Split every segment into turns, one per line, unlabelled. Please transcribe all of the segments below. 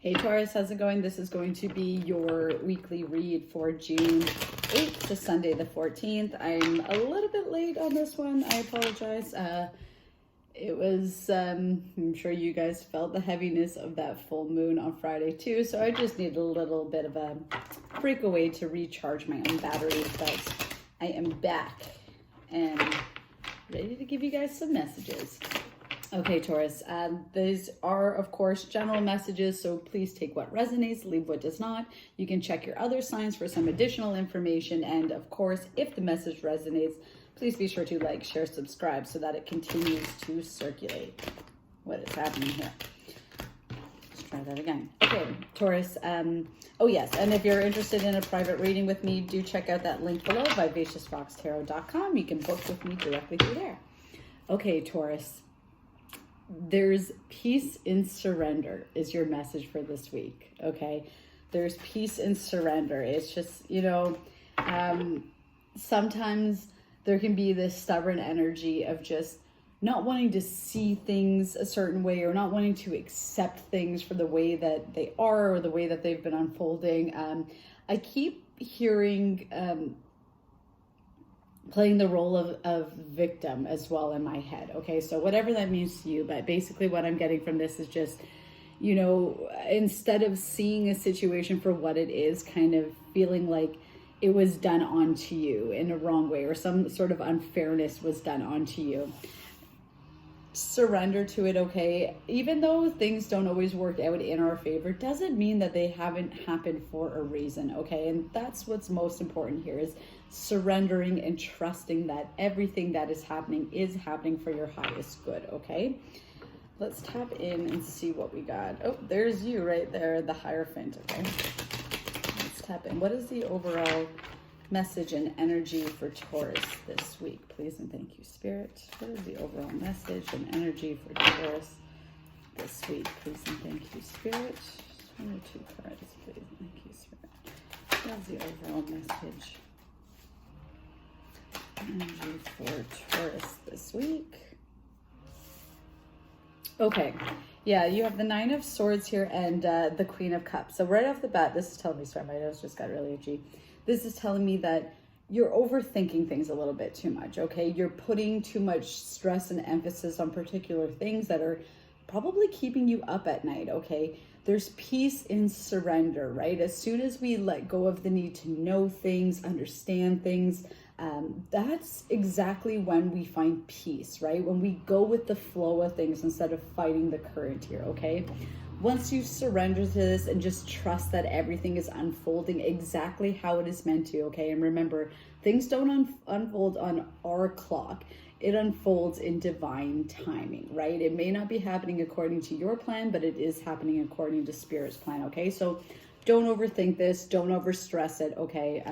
Hey Taurus, how's it going? This is going to be your weekly read for June 8th to Sunday the 14th. I'm a little bit late on this one. I apologize. It was, I'm sure you guys felt the heaviness of that full moon on Friday too, so I just need a little bit of a breakaway to recharge my own batteries, but I am back and ready to give you guys some messages. Okay, Taurus, these are, of course, general messages, so please take what resonates, leave what does not. You can check your other signs for some additional information, and of course, if the message resonates, please be sure to like, share, subscribe so that it continues to circulate. What is happening here? Let's try that again. Okay, Taurus, oh yes, and if you're interested in a private reading with me, do check out that link below, vivaciousfoxtarot.com. You can book with me directly through there. Okay, Taurus. There's peace in surrender is your message for this week, okay? There's peace in surrender. It's just, you know, sometimes there can be this stubborn energy of just not wanting to see things a certain way or not wanting to accept things for the way that they are or the way that they've been unfolding. I keep hearing playing the role of victim as well in my head. Okay, so whatever that means to you, but basically what I'm getting from this is just, you know, instead of seeing a situation for what it is, kind of feeling like it was done onto you in a wrong way or some sort of unfairness was done onto you. Surrender to it, okay? Even though things don't always work out in our favor, doesn't mean that they haven't happened for a reason, okay? And that's what's most important here is surrendering and trusting that everything that is happening for your highest good, okay? Let's tap in and see what we got. Oh, there's you right there, the Hierophant, okay? Let's tap in. What is the overall message and energy for Taurus this week, please and thank you, Spirit? What is the overall message and energy for Taurus this week, please and thank you, Spirit? 22 cards, please and thank you, Spirit. What is the overall message energy for Taurus this week? Okay, yeah, you have the Nine of Swords here and the Queen of Cups. So right off the bat, this is telling me, sorry, my nose just got really itchy. This is telling me that you're overthinking things a little bit too much, okay? You're putting too much stress and emphasis on particular things that are probably keeping you up at night, okay? There's peace in surrender, right? As soon as we let go of the need to know things, understand things, that's exactly when we find peace, right? When we go with the flow of things instead of fighting the current here, okay? Once you surrender to this and just trust that everything is unfolding exactly how it is meant to, okay? And remember, things don't unfold on our clock. It unfolds in divine timing, right? It may not be happening according to your plan, but it is happening according to Spirit's plan, okay? So don't overthink this. Don't overstress it, okay?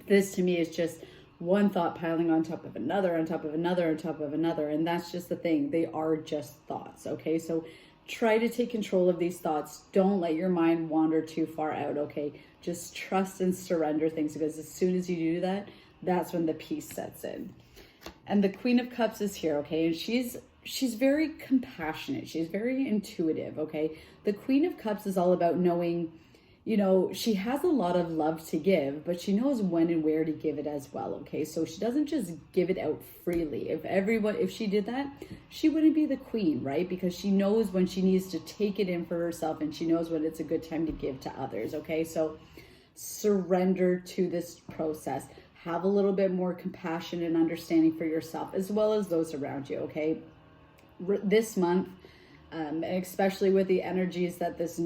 This to me is just one thought piling on top of another, on top of another, on top of another. And that's just the thing. They are just thoughts, okay? So try to take control of these thoughts. Don't let your mind wander too far out, okay? Just trust and surrender things, because as soon as you do that, that's when the peace sets in. And the Queen of Cups is here, okay? And she's very compassionate. She's very intuitive, okay? The Queen of Cups is all about knowing, you know, she has a lot of love to give, but she knows when and where to give it as well, okay? So she doesn't just give it out freely. If she did that, she wouldn't be the queen, right? Because she knows when she needs to take it in for herself, and she knows when it's a good time to give to others, okay? So surrender to this process. Have a little bit more compassion and understanding for yourself as well as those around you, okay? This month, and especially with the energies that this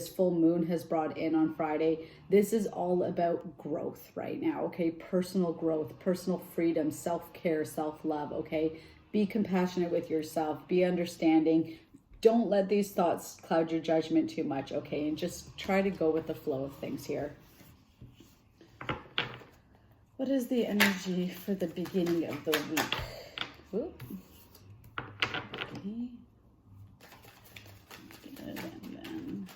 full moon has brought in on Friday, this is all about growth right now, okay? Personal growth, personal freedom, self-care, self-love, okay? Be compassionate with yourself, be understanding. Don't let these thoughts cloud your judgment too much, okay? And just try to go with the flow of things here. What is the energy for the beginning of the week? Whoop. Okay. And then,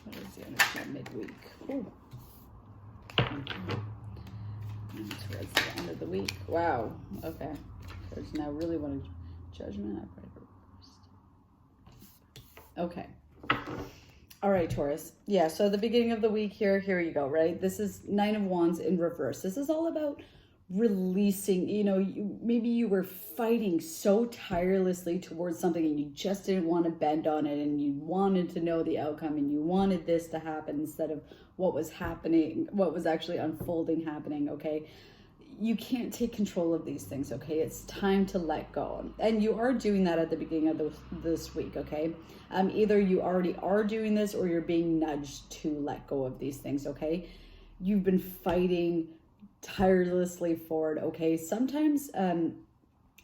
what is the energy of midweek? Ooh. And towards the end of the week. Wow. Okay. cards now really want to judgment. Okay. All right, Taurus. Yeah, so the beginning of the week here you go, right? This is Nine of Wands in reverse. This is all about releasing, maybe you were fighting so tirelessly towards something and you just didn't want to bend on it, and you wanted to know the outcome, and you wanted this to happen instead of what was happening, what was actually unfolding happening, okay? You can't take control of these things, okay? It's time to let go. And you are doing that at the beginning of this week, okay? Either you already are doing this or you're being nudged to let go of these things, okay? You've been fighting tirelessly forward, okay? Sometimes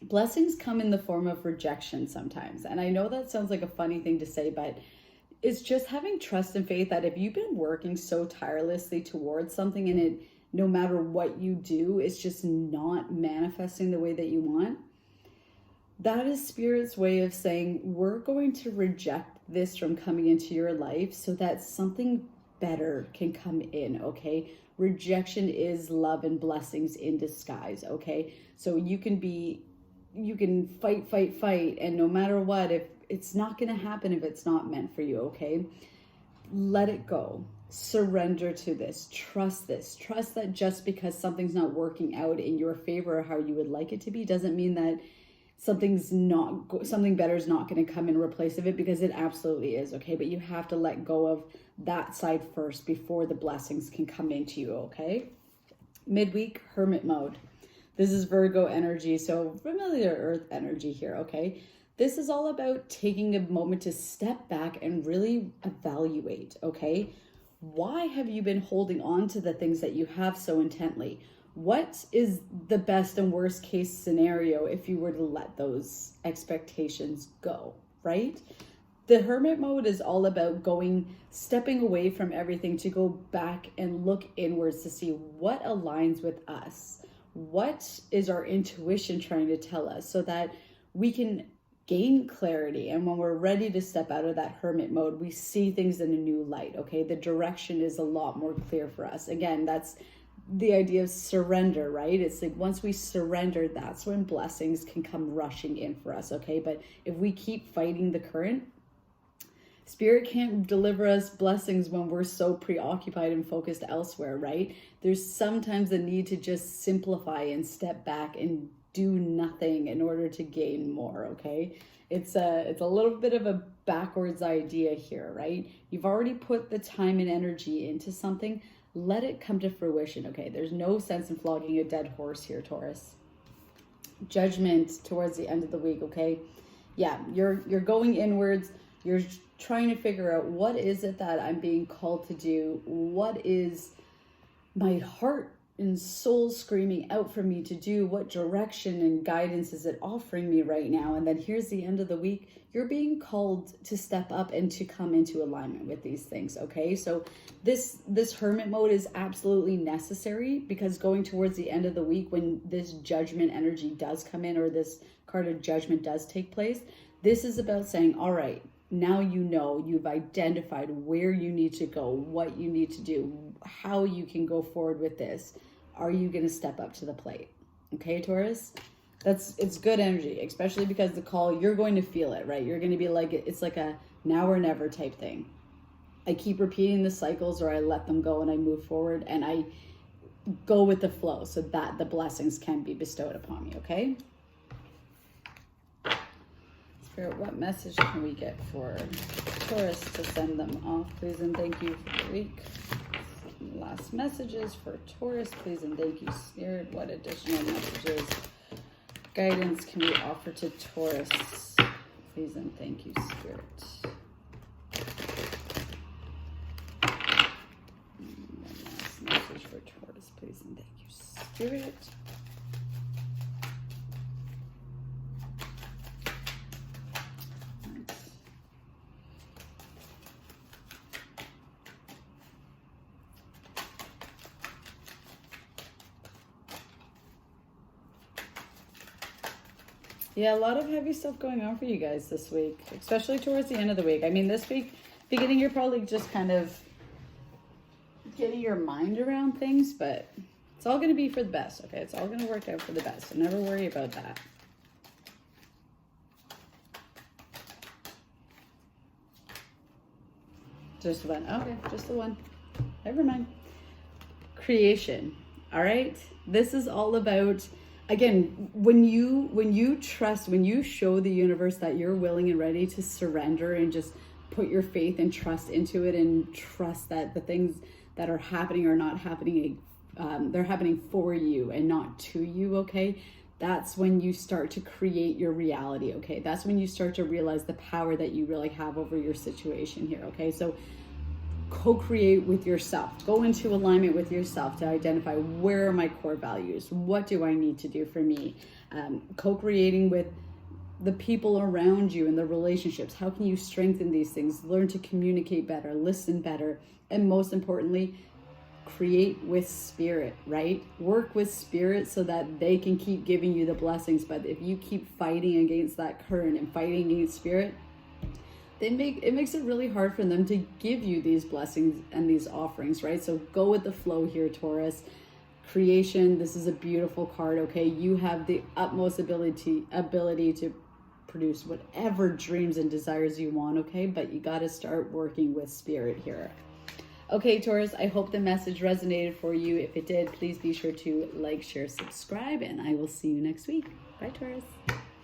blessings come in the form of rejection sometimes. And I know that sounds like a funny thing to say, but it's just having trust and faith that if you've been working so tirelessly towards something and it, no matter what you do, it's just not manifesting the way that you want, that is Spirit's way of saying, we're going to reject this from coming into your life so that something better can come in, okay? Rejection is love and blessings in disguise, okay? So you can fight, and no matter what, if it's not going to happen if it's not meant for you, okay? Let it go. Surrender to this. Trust this. Trust that just because something's not working out in your favor or how you would like it to be doesn't mean that something better is not going to come in replace of it, because it absolutely is, okay? But you have to let go of that side first before the blessings can come into you, okay? Midweek, hermit mode. This is Virgo energy, so familiar earth energy here, okay? This is all about taking a moment to step back and really evaluate, okay? Why have you been holding on to the things that you have so intently? What is the best and worst case scenario if you were to let those expectations go, right? The hermit mode is all about stepping away from everything to go back and look inwards to see what aligns with us. What is our intuition trying to tell us so that we can gain clarity, and when we're ready to step out of that hermit mode, we see things in a new light, okay? The direction is a lot more clear for us. Again, that's the idea of surrender, right? It's like once we surrender, that's when blessings can come rushing in for us, okay? But if we keep fighting the current, Spirit can't deliver us blessings when we're so preoccupied and focused elsewhere, right? There's sometimes a need to just simplify and step back and do nothing in order to gain more, okay? It's a little bit of a backwards idea here, right? You've already put the time and energy into something. Let it come to fruition, okay? There's no sense in flogging a dead horse here, Taurus. Judgment towards the end of the week, okay? Yeah, you're going inwards. You're trying to figure out, what is it that I'm being called to do? What is my heart and soul screaming out for me to do? What direction and guidance is it offering me right now? And then here's the end of the week. You're being called to step up and to come into alignment with these things, okay? So this hermit mode is absolutely necessary, because going towards the end of the week, when this judgment energy does come in, or this card of judgment does take place, this is about saying, all right, now you've identified where you need to go, what you need to do, how you can go forward with this. Are you going to step up to the plate? Okay, Taurus? It's good energy, especially because the call, you're going to feel it, right? You're going to be like, it's like a now or never type thing. I keep repeating the cycles, or I let them go and I move forward and I go with the flow so that the blessings can be bestowed upon me, okay? Spirit, what message can we get for Taurus to send them off? Please and thank you for the week. Last messages for Taurus, please and thank you, Spirit. What additional messages, guidance can we offer to Taurus? Please and thank you, Spirit. One last message for Taurus, please and thank you, Spirit. Yeah, a lot of heavy stuff going on for you guys this week, especially towards the end of the week. I mean, this week, beginning, you're probably just kind of getting your mind around things, but it's all going to be for the best, okay? It's all going to work out for the best, so never worry about that. Just one. Okay, just the one. Never mind. Creation. All right. This is all about, again, when you trust, when you show the universe that you're willing and ready to surrender and just put your faith and trust into it, and trust that the things that are happening are not happening, they're happening for you and not to you. Okay. That's when you start to create your reality. Okay. That's when you start to realize the power that you really have over your situation here. Okay. So co-create with yourself. Go into alignment with yourself to identify, where are my core values? What do I need to do for me? Co-creating with the people around you and the relationships. How can you strengthen these things? Learn to communicate better, listen better, and most importantly, create with spirit, right? Work with spirit so that they can keep giving you the blessings. But if you keep fighting against that current and fighting against spirit, it makes it really hard for them to give you these blessings and these offerings, right? So go with the flow here, Taurus. Creation, this is a beautiful card, okay? You have the utmost ability to produce whatever dreams and desires you want, okay? But you got to start working with spirit here. Okay, Taurus, I hope the message resonated for you. If it did, please be sure to like, share, subscribe, and I will see you next week. Bye, Taurus.